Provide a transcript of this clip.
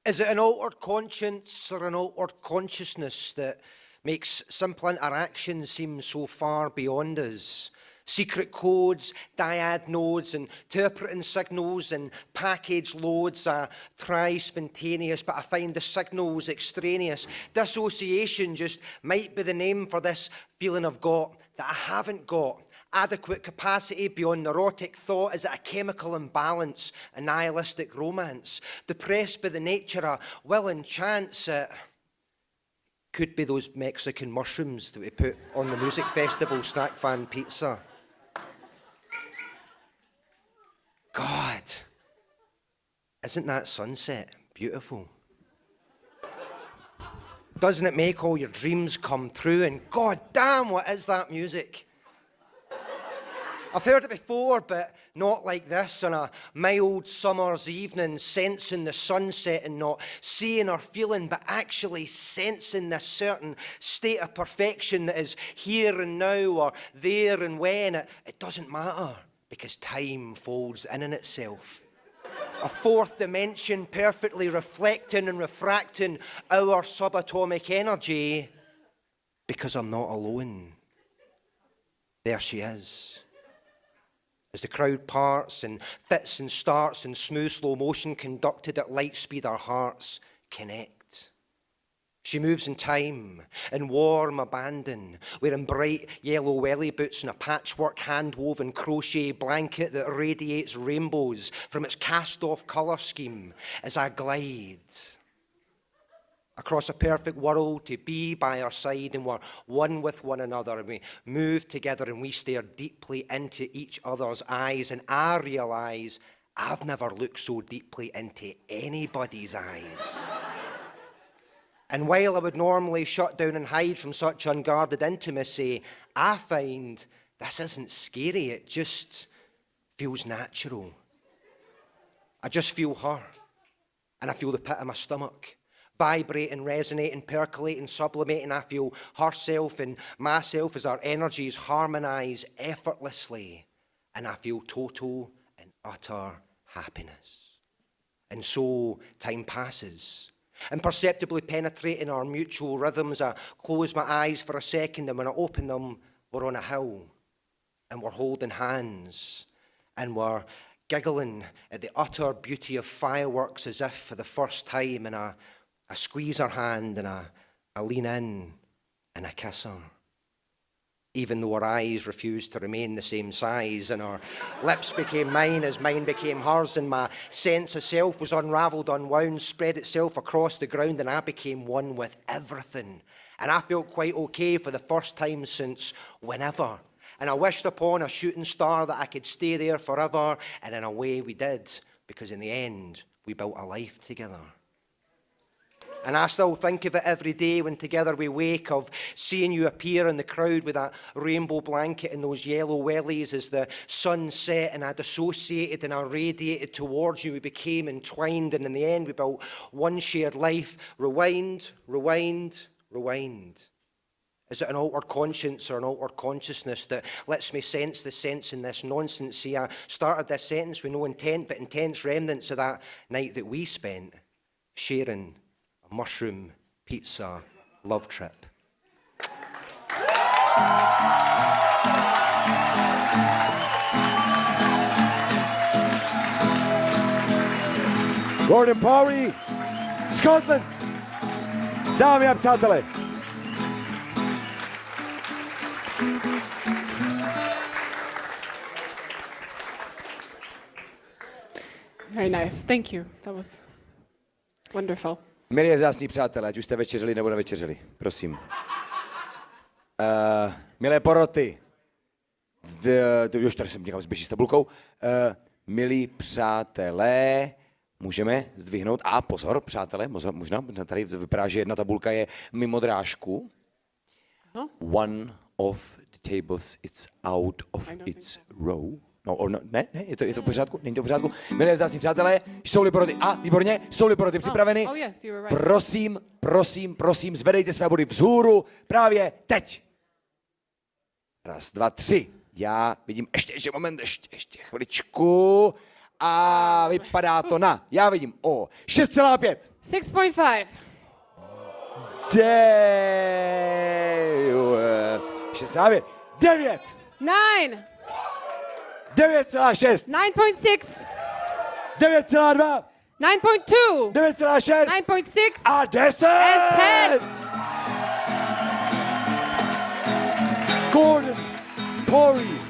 Is it an altered conscience or an altered consciousness that makes simple interactions seem so far beyond us? Secret codes, dyad nodes, interpreting signals and package loads. I try spontaneous, but I find the signals extraneous. Dissociation just might be the name for this feeling I've got that I haven't got. Adequate capacity beyond neurotic thought. Is it a chemical imbalance, a nihilistic romance? Depressed by the nature of will and chance. It could be those Mexican mushrooms that we put on the music festival snack fan pizza. God, isn't that sunset beautiful? Doesn't it make all your dreams come true? And God damn, what is that music? I've heard it before, but not like this, on a mild summer's evening, sensing the sunset and not seeing or feeling, but actually sensing this certain state of perfection that is here and now or there and when. It doesn't matter, because time folds in on itself. A fourth dimension perfectly reflecting and refracting our subatomic energy, because I'm not alone. There she is. As the crowd parts and fits and starts in smooth slow motion conducted at light speed, our hearts connect. She moves in time, in warm abandon, wearing bright yellow welly boots and a patchwork hand-woven crochet blanket that radiates rainbows from its cast-off colour scheme as I glide across a perfect world to be by our side, and we're one with one another, and we move together and we stare deeply into each other's eyes, and I realise I've never looked so deeply into anybody's eyes. And while I would normally shut down and hide from such unguarded intimacy, I find this isn't scary, it just feels natural. I just feel her, and I feel the pit of my stomach. Vibrating, resonating, percolating, sublimating. I feel herself and myself as our energies harmonise effortlessly. And I feel total and utter happiness. And so time passes. Imperceptibly penetrating our mutual rhythms, I close my eyes for a second, and when I open them, we're on a hill. And we're holding hands. And we're giggling at the utter beauty of fireworks as if for the first time. And I squeeze her hand, and I lean in and I kiss her. Even though her eyes refused to remain the same size, and her lips became mine as mine became hers, and my sense of self was unravelled, unwound, spread itself across the ground, and I became one with everything. And I felt quite okay for the first time since whenever. And I wished upon a shooting star that I could stay there forever, and in a way we did, because in the end, we built a life together. And I still think of it every day when together we wake, of seeing you appear in the crowd with that rainbow blanket and those yellow wellies as the sun set, and I dissociated and I radiated towards you. We became entwined, and in the end we built one shared life. Rewind, rewind, rewind. Is it an altered conscience or an altered consciousness that lets me sense the sense in this nonsense? See, I started this sentence with no intent, but intense remnants of that night that we spent sharing mushroom pizza love trip. Gordon Powery, Scotland. Dámy a přátelé. Very nice. Thank you. That was wonderful. Milí vzácní přátelé, ať už jste večeřili nebo nevečeřili, prosím. Milé poroty, už tady jsem někam zběží s tabulkou. Milí přátelé, můžeme zdvihnout, a pozor, přátelé, možná tady vypadá, že jedna tabulka je mimo drážku. One of the tables, it's out of its row. No, ne, je to v pořádku? Není to v pořádku? Milé vzácní přátelé, jsou-li poroty, výborně, jsou-li poroty připraveny? Yes, you were right. Prosím, zvedejte své body vzhůru právě teď. 1, 2, 3. Já vidím, ještě moment, ještě chviličku. A vypadá to na, já vidím, o 6,5. 6.5. 6,5. 9. 9. 9,6. 9.6. 9,2. 9.2. 9,6. 9.6. A 10. And 10. Gordon, Corey,